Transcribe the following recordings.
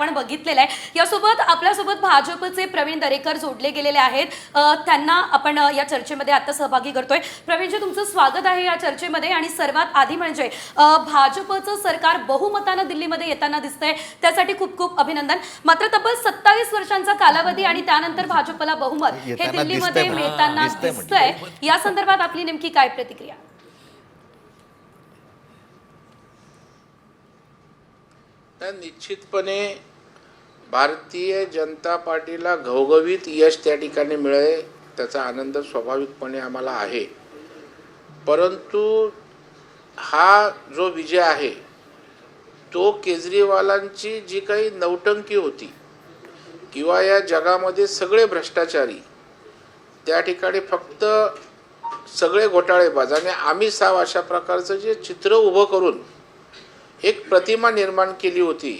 आपण बघितलेलं आहे। यासोबत आपल्यासोबत भाजपचे प्रवीण दरेकर जोडले गेलेले आहेत। त्यांना आपण या चर्चेमध्ये आता सहभागी करतोय। प्रवीणजी, तुमचं स्वागत आहे या चर्चेमध्ये। आणि सर्वात आधी म्हणजे भाजपचं सरकार बहुमताने दिल्लीमध्ये येताना दिसतंय, त्यासाठी खूप खूप अभिनंदन। मात्र तब्बल 27 वर्षांचा कालावधी आणि त्यानंतर भाजपला बहुमत हे दिल्लीमध्ये मिळताना दिसतंय। या संदर्भात आपली नेमकी काय प्रतिक्रिया? निश्चितपणे भारतीय जनता पार्टीला घवघवीत यश त्या ठिकाणी मिळेल, त्याचा आनंद स्वाभाविकपणे आम्हाला आहे। परंतु हा जो विजय आहे तो केजरीवालांची जी काही नौटंकी होती किंवा या जगामध्ये सगळे भ्रष्टाचारी त्या ठिकाणी फक्त सगळे घोटाळेबाज आणि आम्ही साव अशा प्रकारचं जे चित्र उभं करून एक प्रतिमा निर्माण केली होती,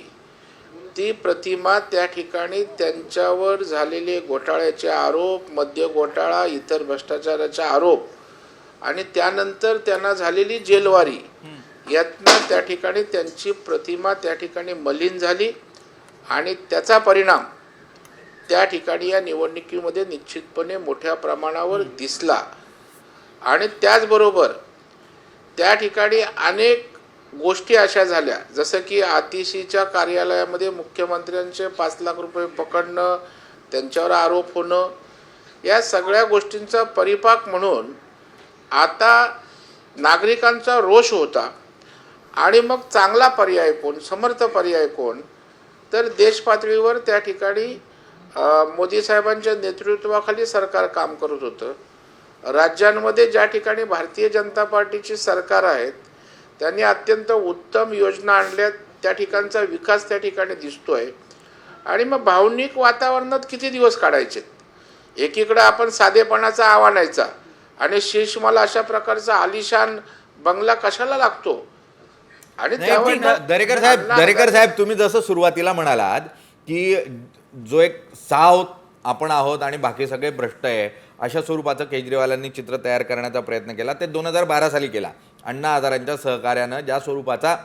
ती प्रतिमा त्या ठिकाणी त्यांच्यावर झालेले घोटाळ्याचे आरोप, मद्य घोटाळा, इतर भ्रष्टाचाराचे आरोप आणि त्यानंतर त्यांना झालेली जेलवारी यातनं त्या ठिकाणी त्यांची प्रतिमा त्या ठिकाणी मलिन झाली आणि त्याचा परिणाम त्या ठिकाणी या निवडणुकीमध्ये निश्चितपणे मोठ्या प्रमाणावर दिसला। आणि त्याचबरोबर त्या ठिकाणी अनेक गोष्टी अशा झाल्या, जसं की आतिशीच्या कार्यालयामध्ये मुख्यमंत्र्यांचे 5 लाख रुपये पकडणं, त्यांच्यावर आरोप होणं, या सगळ्या गोष्टींचा परिपाक म्हणून आता नागरिकांचा रोष होता। आणि मग चांगला पर्याय कोण, समर्थ पर्याय कोण, तर देश पातळीवर त्या ठिकाणी मोदी साहेबांच्या नेतृत्वाखाली सरकार काम करत होतं। राज्यांमध्ये ज्या ठिकाणी भारतीय जनता पार्टीची सरकार आहेत त्यांनी अत्यंत उत्तम योजना आणल्या, त्या ठिकाणचा विकास त्या ठिकाणी दिसतोय। आणि मग भावनिक वातावरणात किती दिवस काढायचे? एकीकडे आपण साधेपणाचा आव्हानायचा आणि शीर्षमाला अशा प्रकारचा आलिशान बंगला कशाला लागतो? आणि दरेकर साहेब, तुम्ही जसं सुरुवातीला म्हणालात की जो एक साव आपण आहोत आणि बाकी सगळे भ्रष्ट आहे अशा स्वरूपाचं केजरीवालांनी चित्र तयार करण्याचा प्रयत्न केला, ते 2012 साली केला। अण्णा हजारेंच्या सहकार्यानं ज्या स्वरूपाचा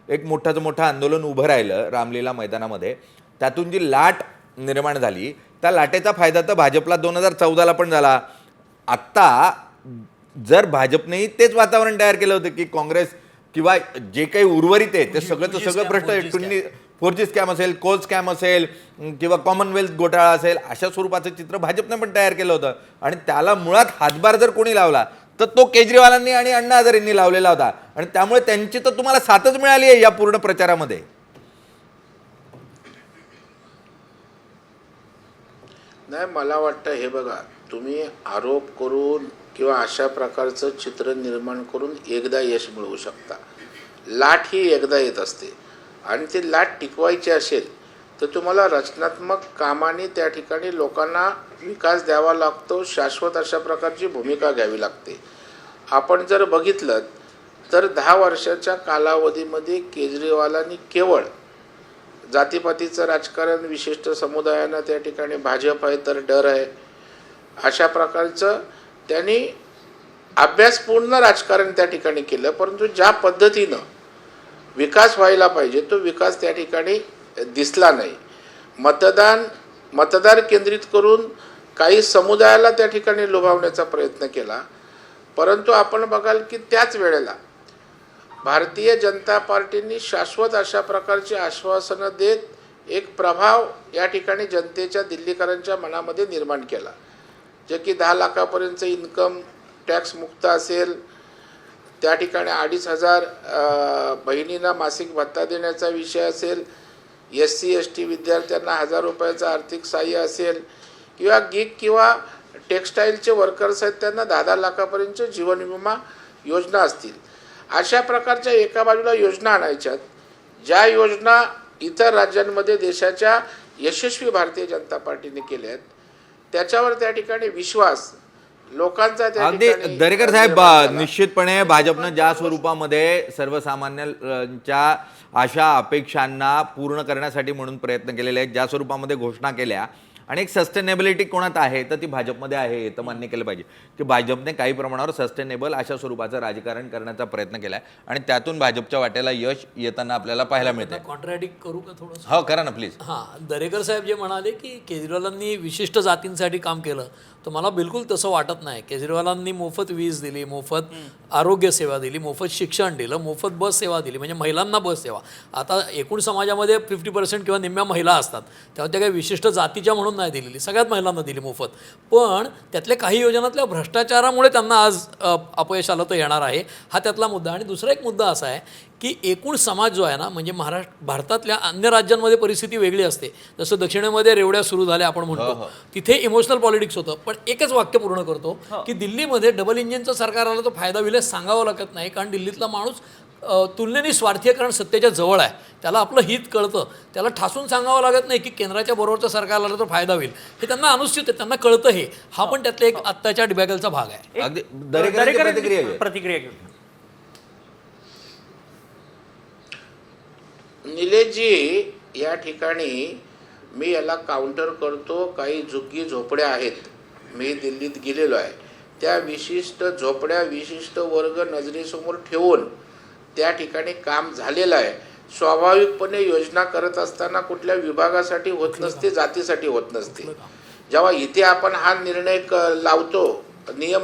एक मोठं आंदोलन उभं राहिलं रामलीला मैदानामध्ये, त्यातून जी लाट निर्माण झाली, त्या लाटेचा फायदा तर भाजपला 2014ला पण झाला। आत्ता जर भाजपनेही तेच वातावरण तयार केलं होतं की काँग्रेस किंवा जे काही उर्वरित आहे ते सगळं भ्रष्ट, 4G स्कॅम असेल, कोल स्कॅम असेल किंवा कॉमनवेल्थ घोटाळा असेल, अशा स्वरूपाचं चित्र भाजपने पण तयार केलं होतं। आणि त्याला मुळात हातभार जर कोणी लावला तर तो केजरीवालांनी आणि अण्णा हजारेंनी लावलेला होता। आणि त्यामुळे त्यांची तर तुम्हाला साथच मिळाली आहे या पूर्ण प्रचारामध्ये। नाही, मला वाटतं हे बघा, तुम्ही आरोप करून किंवा अशा प्रकारचं चित्र निर्माण करून एकदा यश मिळवू शकता। लाट ही एकदा येत असते आणि ती लाट टिकवायची असेल तर तुम्हाला रचनात्मक कामाने त्या ठिकाणी लोकांना विकास द्यावा लागतो, शाश्वत अशा प्रकारची भूमिका घ्यावी लागते। आपण जर बघितलं तर 10 वर्षाच्या कालावधीमध्ये केजरीवालांनी केवळ जातीपातीचं राजकारण, विशिष्ट समुदायांना त्या ठिकाणी भाजप आहे तर डर आहे, अशा प्रकारचं त्यांनी अभ्यासपूर्ण राजकारण त्या ठिकाणी केलं। परंतु ज्या पद्धतीनं विकास व्हायला पाहिजे तो विकास त्या ठिकाणी दिसला नाही। मतदार केंद्रित करून काही समुदायाला त्या ठिकाणी लुभावण्याचा प्रयत्न केला, परंतु आपण बघाल की त्याच वेळेला भारतीय जनता पार्टीने शाश्वत अशा प्रकारची आश्वासनं देत एक प्रभाव या ठिकाणी जनतेच्या, दिल्लीकरांच्या मनामध्ये निर्माण केला, जे की 10 लाखापर्यंत इन्कम टॅक्स मुक्त असेल, त्या ठिकाणी 2,500 बहिणींना मासिक भत्ता देण्याचा विषय असेल, SC ST विद्यार्थ्यांना 1000 रुपयाचं आर्थिक सहाय्य असेल, किंवा गिग किंवा टेक्स्टाईलचे वर्कर्स आहेत त्यांना 10-10 लाखापर्यंत जीवन विमा योजना असतील। अशा प्रकारच्या एका बाजूला योजना आणायच्यात, ज्या योजना इतर राज्यांमध्ये देशाच्या यशस्वी भारतीय जनता पार्टीने केल्या आहेत, त्याच्यावर त्या ठिकाणी विश्वास लोकांचा त्या ठिकाणी। दरेकर साहेब, निश्चितपणे भाजपनं ज्या स्वरूपामध्ये सर्वसामान्यांच्या आशा अपेक्षांना पूर्ण करण्यासाठी म्हणून प्रयत्न केलेले आहेत, ज्या स्वरूपामध्ये घोषणा केल्या आणि एक सस्टेनेबिलिटी कोणात आहे तर ती भाजपमध्ये आहे हे तर मान्य केलं पाहिजे की भाजपने काही प्रमाणावर सस्टेनेबल अशा स्वरूपाचं राजकारण करण्याचा प्रयत्न केला आहे आणि त्यातून भाजपच्या वाट्याला यश येताना आपल्याला पाहायला मिळते. कॉन्ट्रॅडिक्ट करू का थोडं? हो करा ना प्लीज. हां, दरेकर साहेब जे म्हणाले की केजरीवालांनी विशिष्ट जातींसाठी काम केलं, तर मला बिलकुल तसं वाटत नाही. केजरीवालांनी मोफत वीज दिली, मोफत आरोग्य सेवा दिली, मोफत शिक्षण दिलं, मोफत बस सेवा दिली, म्हणजे महिलांना बस सेवा. आता एकूण समाजामध्ये 50% किंवा निम्म्या महिला असतात, तेव्हा त्या काही विशिष्ट जातीच्या म्हणून नाही दिलेली, सगळ्यात महिलांना दिली मोफत. पण त्यातल्या काही योजनातल्या भ्रष्टाचारामुळे त्यांना आज अपयश आलं तर येणार आहे, हा त्यातला मुद्दा. आणि दुसरा एक मुद्दा असा आहे की एकूण समाज जो आहे ना, म्हणजे भारतातल्या अन्य राज्यांमध्ये परिस्थिती वेगळी असते. जसं दक्षिणेमध्ये रेवड्या सुरू झाल्या आपण म्हणतो, तिथे इमोशनल पॉलिटिक्स होतं. पण एकच वाक्य पूर्ण करतो की दिल्लीमध्ये डबल इंजिनचं सरकार आलं तर फायदा होईल हे सांगावं लागत नाही, कारण दिल्लीतला माणूस तुलनेने स्वार्थी आहे, कारण सत्तेच्या जवळ आहे, त्याला आपलं हित कळतं, त्याला ठासून सांगावं लागत नाही की केंद्राच्या बरोबरचं सरकार आलं तर फायदा होईल, हे त्यांना अनुचित आहे, त्यांना कळतं हे. हा पण त्यातला एक आत्ताच्या डिबॅकलचा भाग आहे. अगदी दरेकरांची प्रतिक्रिया घेऊ. निलेशजी, या ठिकाणी मी याला काउंटर करतो. काही झुग्गी झोपड्या आहेत, मी दिल्लीत गेलेलो आहे, त्या विशिष्ट झोपड्या विशिष्ट वर्ग नजरेसमोर ठेवून त्या ठिकाणी काम झालेलं आहे. स्वाभाविकपणे योजना करत असताना कुठल्या विभागासाठी होत नसते, जातीसाठी होत नसते. जेव्हा इथे आपण हा निर्णय लावतो, नियम